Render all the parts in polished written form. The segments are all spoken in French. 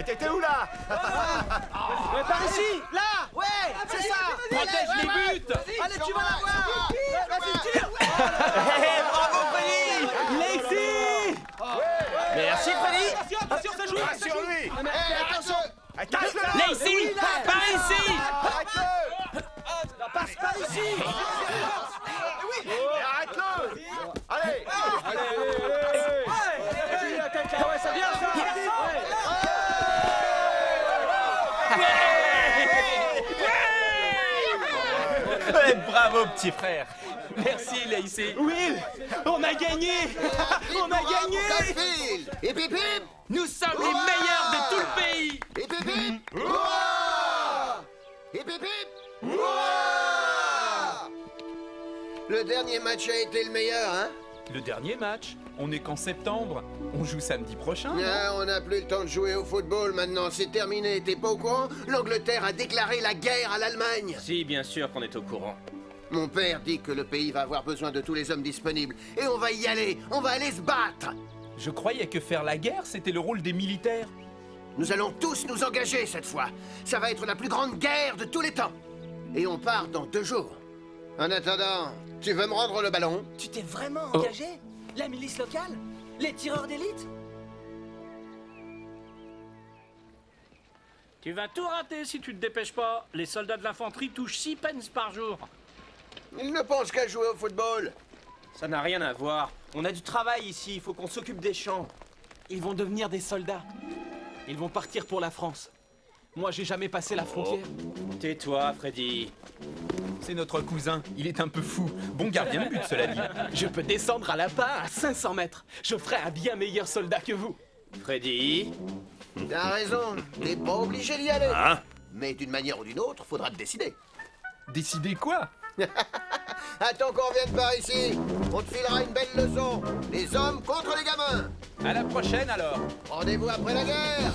T'étais où là? Par ici! Là! Ouais! C'est ça! Protège les buts! Allez, tu vas l'avoir! Vas-y, tire! Bravo Freddy! Il est ici! Merci Freddy! Attention, ça joue! Sur lui! Attention! Tacle-le! Là ici! Par ici! Arrête-le! Passe par ici! Arrête-le! Allez! Ouais, ça vient, ça! Bravo petit frère! Merci Lacey! Will! On a gagné! On a gagné! Caulfield! Hip hip hip! Nous sommes les meilleurs de tout le pays! Hip hip hip! Hurrah! Hip hip hip! Hurrah! Le dernier match a été le meilleur, hein? Le dernier match? On est qu'en septembre. On joue samedi prochain, non? Ah, on n'a plus le temps de jouer au football maintenant, c'est terminé. T'es pas au courant? L'Angleterre a déclaré la guerre à l'Allemagne. Si, bien sûr qu'on est au courant. Mon père dit que le pays va avoir besoin de tous les hommes disponibles. Et on va y aller, on va aller se battre. Je croyais que faire la guerre, c'était le rôle des militaires. Nous allons tous nous engager cette fois. Ça va être la plus grande guerre de tous les temps. Et on part dans 2 jours. En attendant, tu veux me rendre le ballon? Tu t'es vraiment engagé? La milice locale? Les tireurs d'élite? Tu vas tout rater si tu te dépêches pas. Les soldats de l'infanterie touchent 6 pence par jour. Ils ne pensent qu'à jouer au football. Ça n'a rien à voir. On a du travail ici, il faut qu'on s'occupe des champs. Ils vont devenir des soldats. Ils vont partir pour la France. Moi, j'ai jamais passé la frontière. Tais-toi, Freddy. C'est notre cousin, il est un peu fou. Bon gardien de but, cela dit. Je peux descendre à la barre à 500 mètres. Je ferai un bien meilleur soldat que vous. Freddy. T'as raison, t'es pas obligé d'y aller. Hein? Mais d'une manière ou d'une autre, faudra te décider. Décidez quoi? Attends qu'on revienne par ici. On te filera une belle leçon. Les hommes contre les gamins. À la prochaine alors. Rendez-vous après la guerre.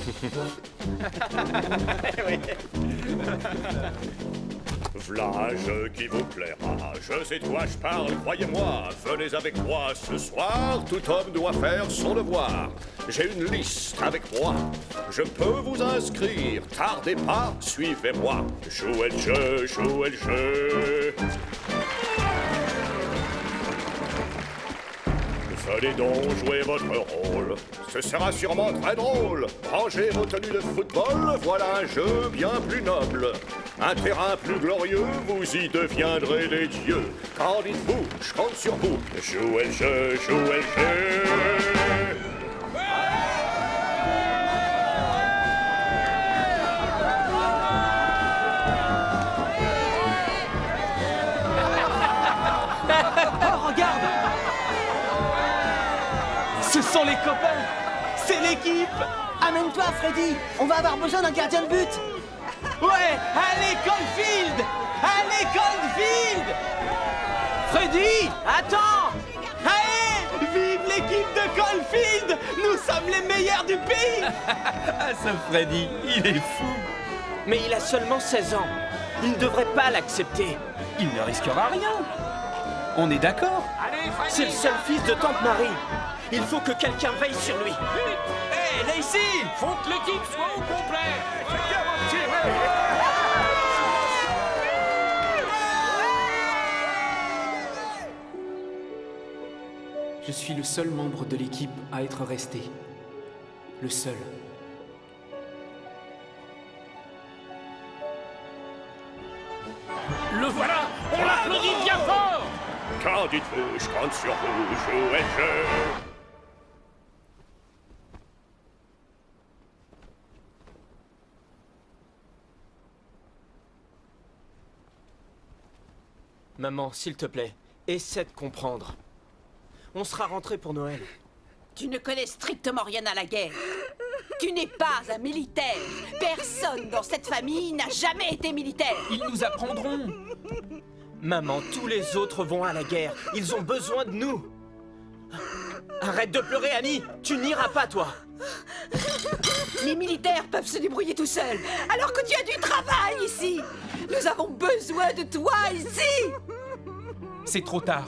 V'là un jeu qui vous plaira, je sais de quoi je parle, croyez-moi. Venez avec moi ce soir, tout homme doit faire son devoir. J'ai une liste avec moi, je peux vous inscrire. Tardez pas, suivez-moi. Jouez le jeu, jouez le jeu. Venez donc jouer votre rôle, ce sera sûrement très drôle. Rangez vos tenues de football, voilà un jeu bien plus noble. Un terrain plus glorieux, vous y deviendrez des dieux. Qu'en dites-vous, je compte sur vous. Jouez le jeu, jouez le jeu. Oh, regarde! Ce sont les copains! C'est l'équipe! Amène-toi, Freddy! On va avoir besoin d'un gardien de but! Ouais! Allez, Caulfield! Allez, Caulfield! Freddy! Attends! Allez! Vive l'équipe de Caulfield! Nous sommes les meilleurs du pays! Ah, ce Freddy, il est fou. Mais il a seulement 16 ans. Il ne devrait pas l'accepter. Il ne risquera rien. On est d'accord? C'est le seul fils de Tante Marie. Il faut que quelqu'un veille sur lui. Hé, Lacey! Faut que l'équipe soit au complet. Je suis le seul membre de l'équipe à être resté. Le seul. Le voilà. On l'applaudit bien fort. Qu'en dites-vous, je compte sur vous, jouez le jeu. Maman, s'il te plaît, essaie de comprendre. On sera rentré pour Noël. Tu ne connais strictement rien à la guerre. Tu n'es pas un militaire. Personne dans cette famille n'a jamais été militaire. Ils nous apprendront. Maman, tous les autres vont à la guerre. Ils ont besoin de nous. Arrête de pleurer, Annie. Tu n'iras pas, toi. Les militaires peuvent se débrouiller tout seuls, alors que tu as du travail ici. Nous avons besoin de toi ici. C'est trop tard.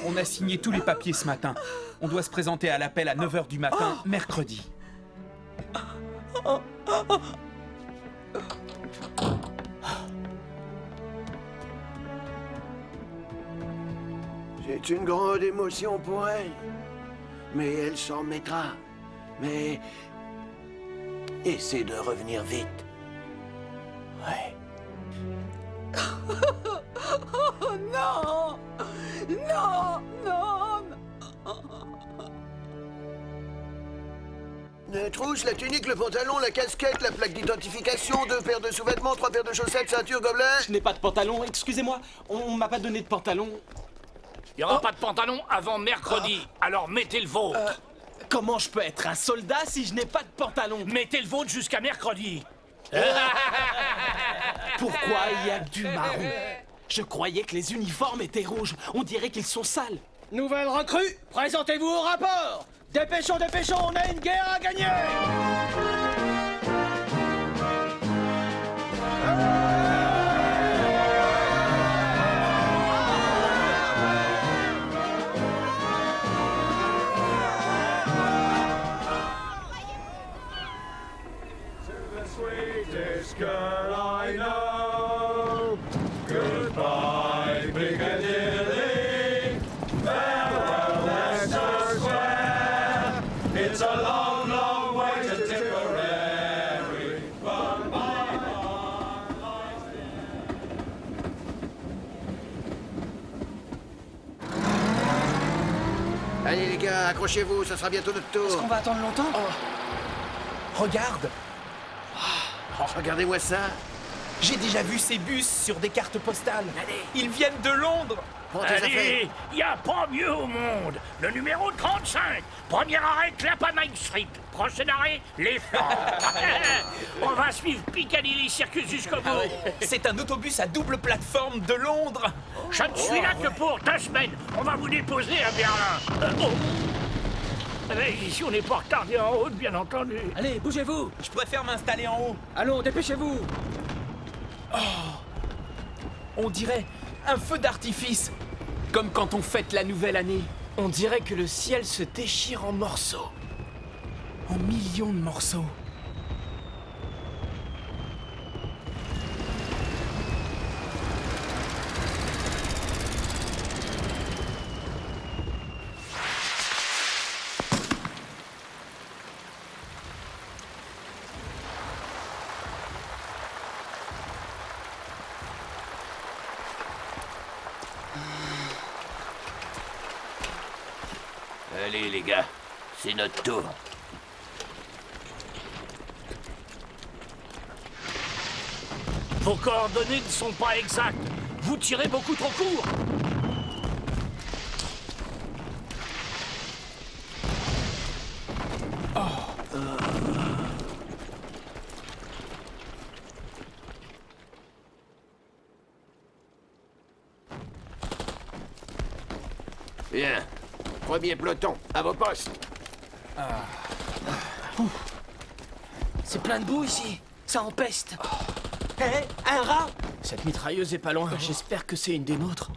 On a signé tous les papiers ce matin. On doit se présenter à l'appel à 9h du matin, mercredi. C'est une grande émotion pour elle. Mais elle s'en mettra. Mais... essaie de revenir vite. Ouais. Oh non! Non! Non! La trousse, la tunique, le pantalon, la casquette, la plaque d'identification, 2 paires de sous-vêtements, 3 paires de chaussettes, ceinture, gobelet... Je n'ai pas de pantalon, excusez-moi. On m'a pas donné de pantalon. Il n'y aura pas de pantalon avant mercredi, alors mettez le vôtre. Comment je peux être un soldat si je n'ai pas de pantalon? Mettez le vôtre jusqu'à mercredi. Pourquoi il y a du marron? Je croyais que les uniformes étaient rouges. On dirait qu'ils sont sales. Nouvelle recrue, présentez-vous au rapport. Dépêchons, on a une guerre à gagner. Girl I know. Goodbye, Piccadilly. Farewell, Leicester Square. It's a long, long way to Tipperary. But my heart lies there. Allez les gars, accrochez-vous, ça sera bientôt notre tour. On va attendre longtemps. Regarde, Regardez-moi ça. j'ai déjà vu ces bus sur des cartes postales. Ils viennent de Londres. Prends tes affaires. Allez, il n'y a pas mieux au monde. Le numéro 35. Premier arrêt, Clapham Street. Prochain arrêt, les Flandres. On va suivre Piccadilly Circus jusqu'au bout. C'est un autobus à double plateforme de Londres. Je ne suis là que pour 2 semaines. On va vous déposer à Berlin. Mais ici, on n'est pas retardé en route, bien entendu. Allez, bougez-vous. Je préfère m'installer en haut. Allons, dépêchez-vous. On dirait un feu d'artifice. Comme quand on fête la nouvelle année. On dirait que le ciel se déchire en morceaux. En millions de morceaux. Allez les gars, c'est notre tour. Vos coordonnées ne sont pas exactes. Vous tirez beaucoup trop court. Bien. Premier peloton, à vos postes. C'est plein de boue ici. Ça empeste. Hé, un rat! Cette mitrailleuse est pas loin. J'espère que c'est une des nôtres.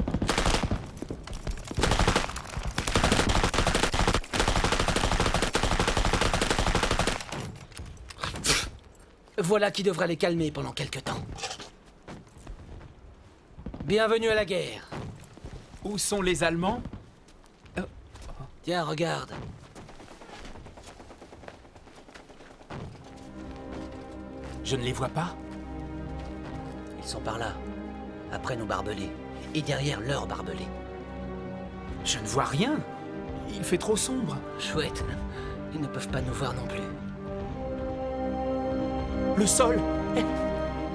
Voilà qui devrait les calmer pendant quelque temps. Bienvenue à la guerre. Où sont les Allemands? Tiens, regarde. Je ne les vois pas. Ils sont par là, après nos barbelés, et derrière leurs barbelés. Je ne vois rien. Il fait trop sombre. Chouette, ils ne peuvent pas nous voir non plus. Le sol,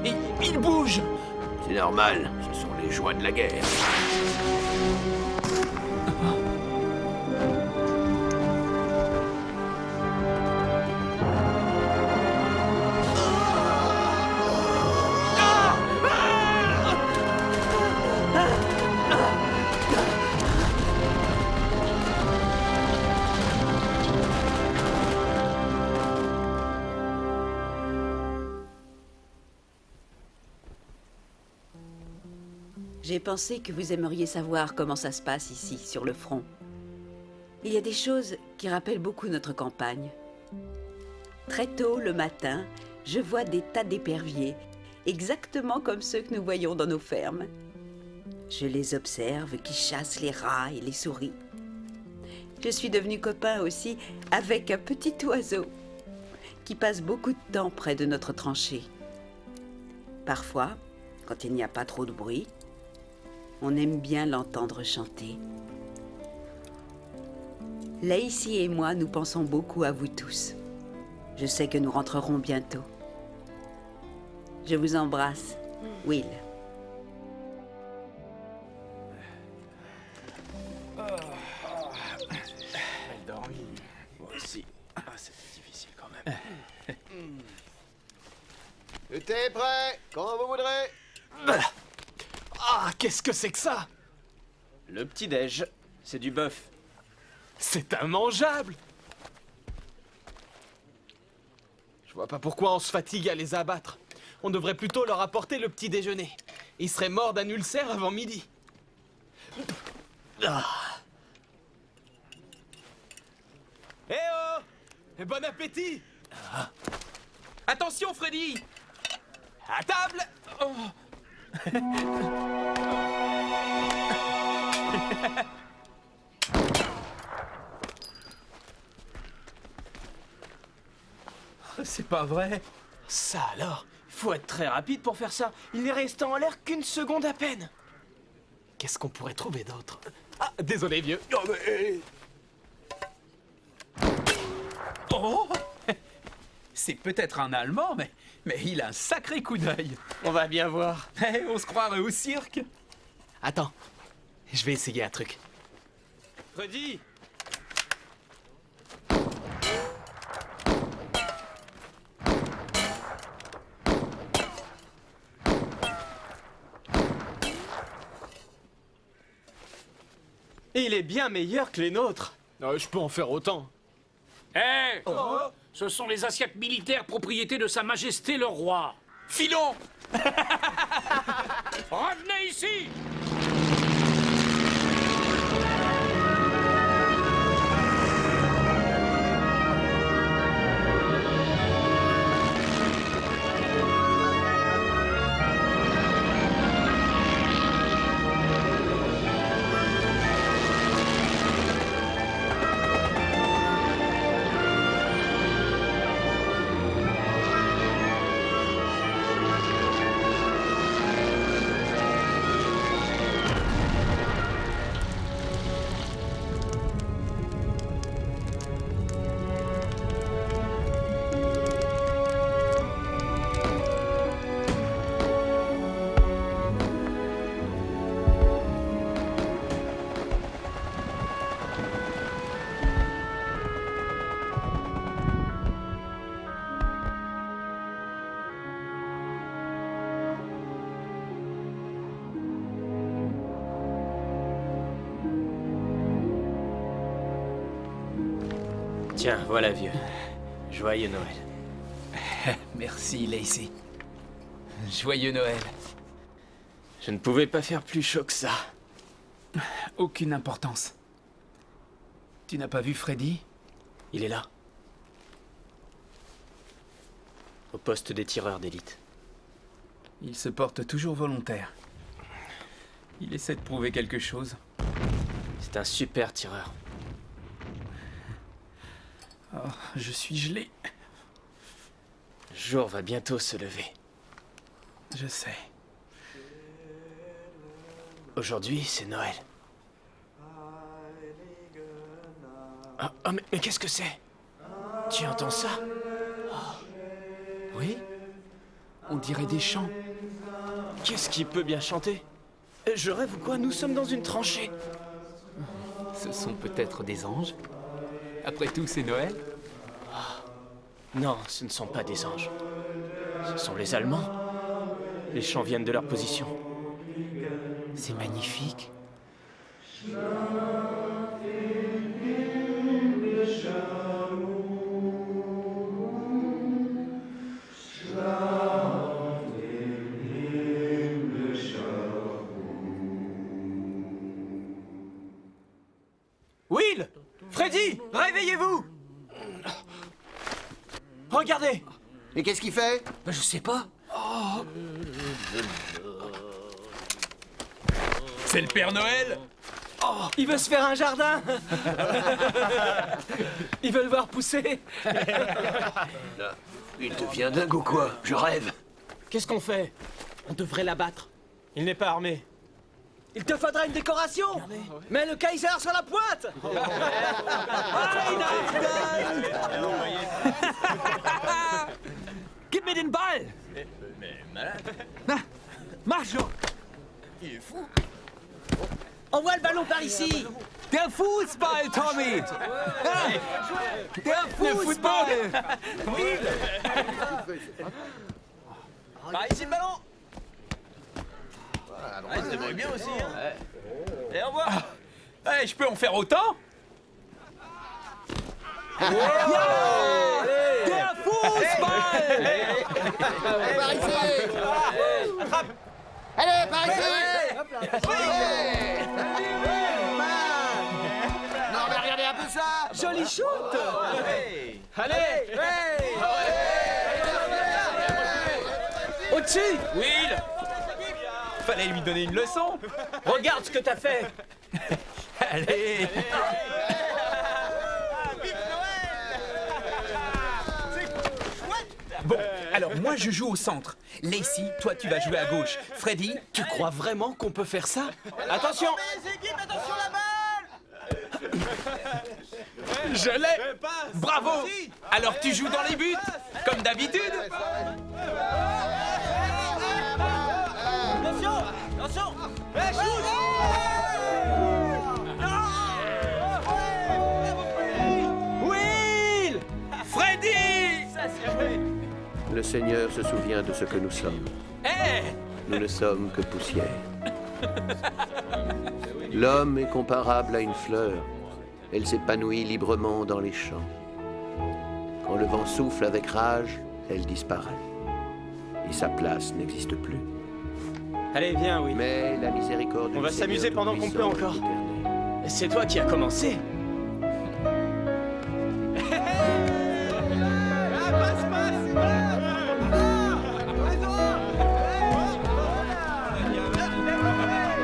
il bouge. C'est normal, ce sont les joies de la guerre. J'ai pensé que vous aimeriez savoir comment ça se passe ici, sur le front. Il y a des choses qui rappellent beaucoup notre campagne. Très tôt le matin, je vois des tas d'éperviers, exactement comme ceux que nous voyons dans nos fermes. Je les observe qui chassent les rats et les souris. Je suis devenu copain aussi avec un petit oiseau qui passe beaucoup de temps près de notre tranchée. Parfois, quand il n'y a pas trop de bruit, on aime bien l'entendre chanter. Lacey et moi, nous pensons beaucoup à vous tous. Je sais que nous rentrerons bientôt. Je vous embrasse, Will. Elle dormi. Moi aussi. Ah, c'était difficile quand même. Tout est prêt, quand vous voudrez. Ah, qu'est-ce que c'est que ça? Le petit-déj, c'est du bœuf. C'est immangeable! Je vois pas pourquoi on se fatigue à les abattre. On devrait plutôt leur apporter le petit déjeuner. Ils seraient morts d'un ulcère avant midi. Ah. Eh oh! Et bon appétit! Ah. Attention, Freddy! À table! Oh. C'est pas vrai. Ça alors? Faut être très rapide pour faire ça. Il n'est resté en l'air qu'une seconde à peine. Qu'est-ce qu'on pourrait trouver d'autre? Ah, désolé, vieux. Oh! C'est peut-être un Allemand, mais il a un sacré coup d'œil. On va bien voir. On se croirait au cirque. Attends, je vais essayer un truc. Freddy! Il est bien meilleur que les nôtres. Je peux en faire autant. Hé Ce sont les assiettes militaires propriété de Sa Majesté le Roi. Filons! Revenez ici! Tiens, voilà, vieux. Joyeux Noël. Merci, Lacey. Joyeux Noël. Je ne pouvais pas faire plus chaud que ça. Aucune importance. Tu n'as pas vu Freddy? Il est là. Au poste des tireurs d'élite. Il se porte toujours volontaire. Il essaie de prouver quelque chose. C'est un super tireur. Oh, je suis gelé. Le jour va bientôt se lever. Je sais. Aujourd'hui, c'est Noël. Mais qu'est-ce que c'est? Tu entends ça? Oui? On dirait des chants. Qu'est-ce qui peut bien chanter? Je rêve ou quoi? Nous sommes dans une tranchée. Ce sont peut-être des anges? Après tout, c'est Noël? Non, ce ne sont pas des anges. Ce sont les Allemands. Les chants viennent de leur position. C'est magnifique. Will! Freddy! Réveillez-vous! Regardez! Et qu'est-ce qu'il fait? Je sais pas. C'est le Père Noël? Il veut se faire un jardin! Ils veulent voir pousser! Il devient dingue ou quoi? Je rêve. Qu'est-ce qu'on fait? On devrait l'abattre. Il n'est pas armé. Il te faudra une décoration! Mets le Kaiser sur la pointe! Gib mir den Ball! Marche! Envoie le ballon par ici! Der Fußball, Tommy! Der Fußball! Par ici le ballon! Il se débrouille bien aussi, hein? Et au revoir! Eh, je peux en faire autant? Der Fußball! Par ici! Allez, par ici! Non, mais regardez un peu ça! Joli shoot! Allez! Au-dessus! Will! Fallait lui donner une leçon. Regarde ce que t'as fait! Allez! Bon, alors moi je joue au centre. Lacey, toi tu vas jouer à gauche. Freddy, Tu crois vraiment qu'on peut faire ça? Attention! je l'ai! Bravo! Alors tu joues dans les buts, comme d'habitude? Attention! Will! Freddy! Le Seigneur se souvient de ce que nous sommes. Eh! Nous ne sommes que poussière. L'homme est comparable à une fleur. Elle s'épanouit librement dans les champs. Quand le vent souffle avec rage, elle disparaît. Et sa place n'existe plus. Allez, viens, Will. Mais la miséricorde On va du s'amuser Seigneur pendant qu'on peut Tout-Puissant encore. est éternelle. C'est toi qui as commencé.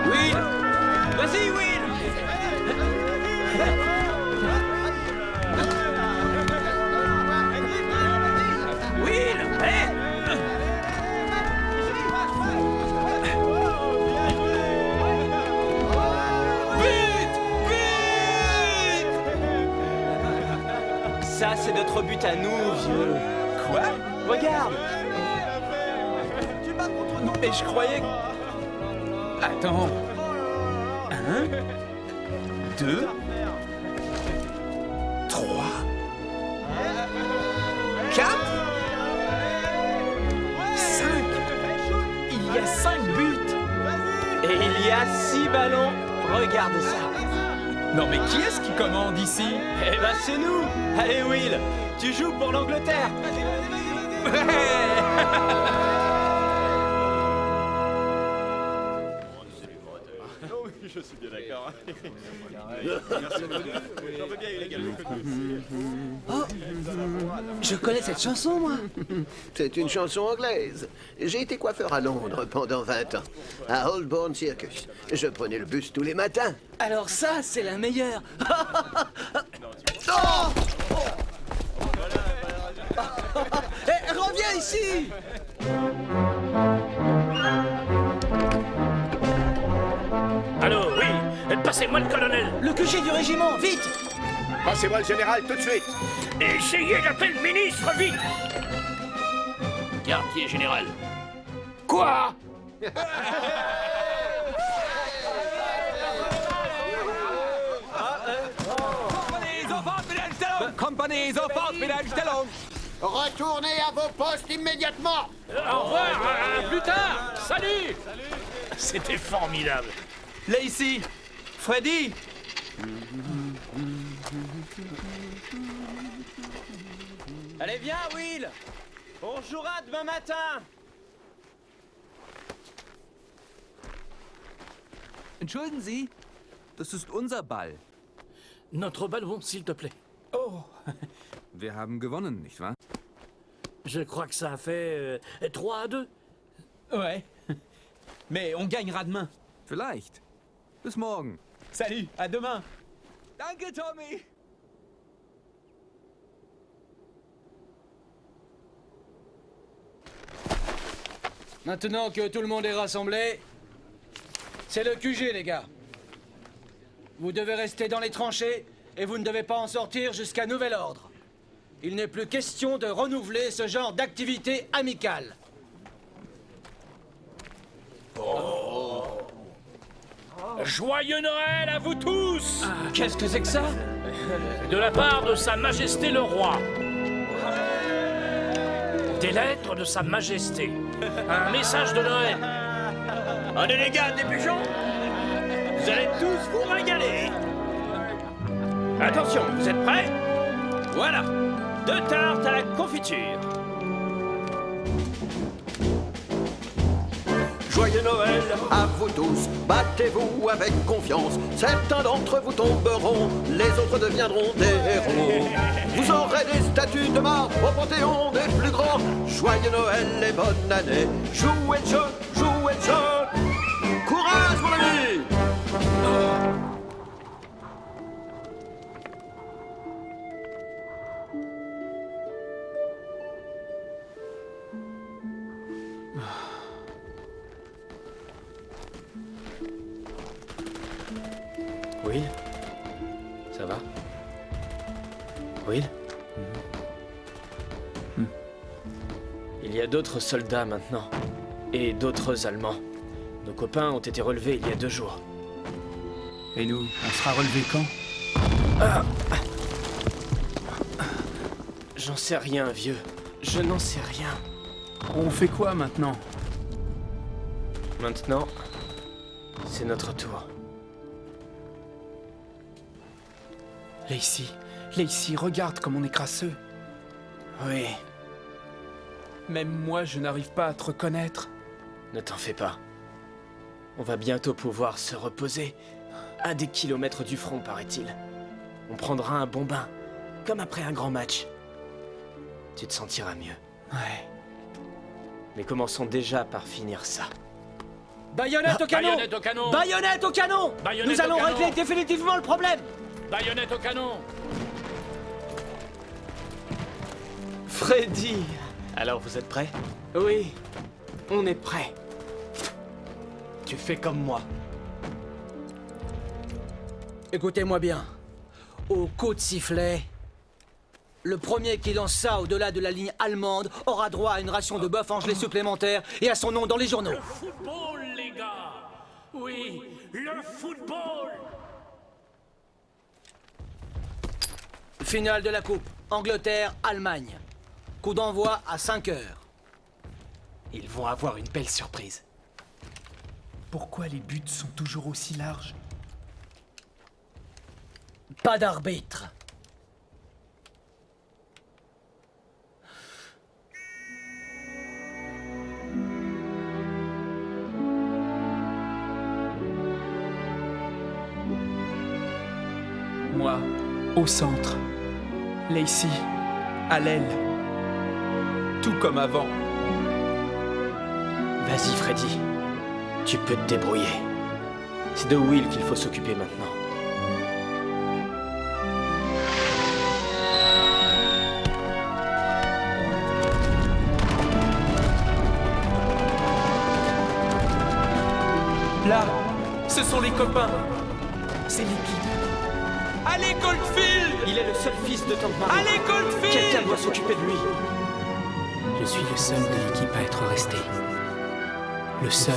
Will! Vas-y, Will! Will! Allez! Ça, c'est notre but à nous, vieux. Quoi? Regarde! Mais je croyais que... Attends. 1, 2, 3, 4, 5. Il y a 5 buts! Et il y a 6 ballons. Regarde ça. Non mais qui est-ce qui commande ici? Eh ben, c'est nous! Allez, Will! Tu joues pour l'Angleterre! Je connais cette chanson, moi. C'est une chanson anglaise. J'ai été coiffeur à Londres pendant 20 ans, à Holborn Circus. Je prenais le bus tous les matins. Alors ça, c'est la meilleure. Eh, reviens ici! Allô, oui, passez-moi le colonel. Le QG du régiment, vite! Passez-moi le général tout de suite. Essayez d'appeler le ministre, vite. Quartier général. Quoi? Compagnie, sofort wieder in Stellung! Retournez à vos postes immédiatement! Au revoir, à plus tard! Salut! C'était formidable. Lacey! Freddy! Allez, viens, Will! On jouera demain matin! Entschuldigen Sie, das ist unser Ball. Notre ballon, s'il te plaît. Oh! Wir haben gewonnen, nicht wahr? Je crois que ça a fait 3-2. Ouais. Mais on gagnera demain. Vielleicht. Bis morgen. Salut, à demain! Danke, Tommy! Maintenant que tout le monde est rassemblé, c'est le QG, les gars. Vous devez rester dans les tranchées et vous ne devez pas en sortir jusqu'à nouvel ordre. Il n'est plus question de renouveler ce genre d'activité amicale. Joyeux Noël à vous tous! Qu'est-ce que c'est que ça? De la part de Sa Majesté le Roi. Des lettres de Sa Majesté. Un message de Noël. Allez les gars, dépêchons! Vous allez tous vous régaler! Attention, vous êtes prêts? Voilà! 2 tartes à la confiture! Joyeux Noël à vous tous, battez-vous avec confiance. Certains d'entre vous tomberont, les autres deviendront des héros. Vous aurez des statues de marbre au panthéon des plus grands. Joyeux Noël et bonne année, jouez le jeu, jouez le jeu. Courage mon ami! Will? Ça va? Will? Il y a d'autres soldats maintenant. Et d'autres Allemands. Nos copains ont été relevés il y a 2 jours. Et nous, on sera relevés quand? J'en sais rien, vieux. Je n'en sais rien. On fait quoi maintenant? Maintenant, c'est notre tour. Lacey, regarde comme on est crasseux. Oui, Même moi, je n'arrive pas à te reconnaître. ne t'en fais pas. On va bientôt pouvoir se reposer. À des kilomètres du front, paraît-il. On prendra un bon bain, comme après un grand match. Tu te sentiras mieux. Ouais. Mais commençons déjà par finir ça. Baïonnette au canon! Baïonnette au canon! Baïonnette au canon! Baïonnette Nous allons au canon! régler définitivement le problème! Baïonnette au canon! Freddy! Alors vous êtes prêts? Oui, on est prêts. Tu fais comme moi. Écoutez-moi bien. Au coup de sifflet, le premier qui lance ça au-delà de la ligne allemande aura droit à une ration de bœuf en gelée supplémentaire et à son nom dans les journaux. Le football, les gars! Oui, le football! Finale de la Coupe. Angleterre-Allemagne. Coup d'envoi à 5 heures. Ils vont avoir une belle surprise. Pourquoi les buts sont toujours aussi larges? Pas d'arbitre. Moi, au centre. Lacey, à l'aile. Tout comme avant. Vas-y, Freddy. Tu peux te débrouiller. C'est de Will qu'il faut s'occuper maintenant. Là, ce sont les copains. C'est l'équipe. Allez, Goldfield! Il est le seul fils de Tank Marine. Allez, Goldfield! Quelqu'un doit s'occuper de lui. Je suis le seul de l'équipe à être resté. Le seul.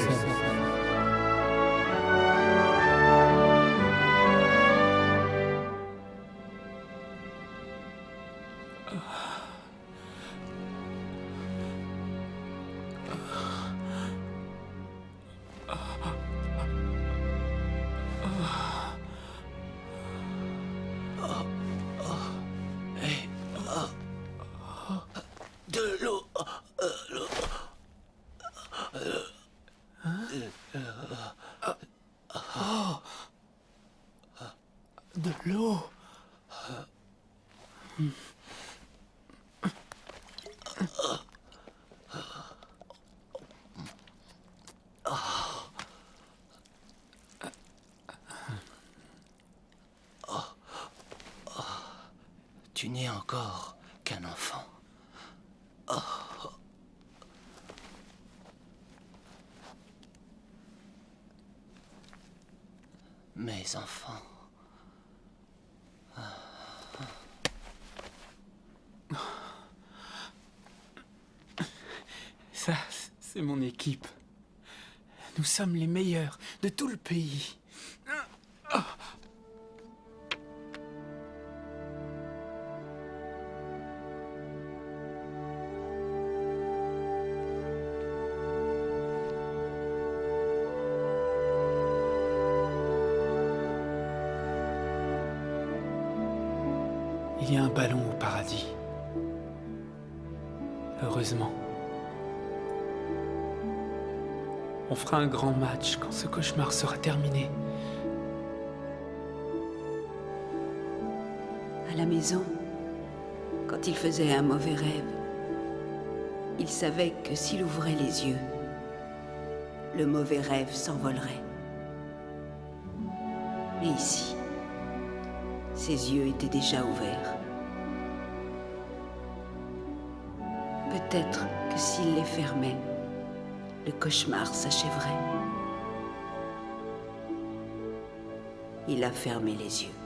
De l'eau. De l'eau. Tu n'es encore qu'un enfant. Mes enfants. Ça, c'est mon équipe. Nous sommes les meilleurs de tout le pays. Il y a un ballon au paradis. Heureusement. On fera un grand match quand ce cauchemar sera terminé. À la maison, quand il faisait un mauvais rêve, il savait que s'il ouvrait les yeux, le mauvais rêve s'envolerait. Mais ici, ses yeux étaient déjà ouverts. Peut-être que s'il les fermait, le cauchemar s'achèverait. Il a fermé les yeux.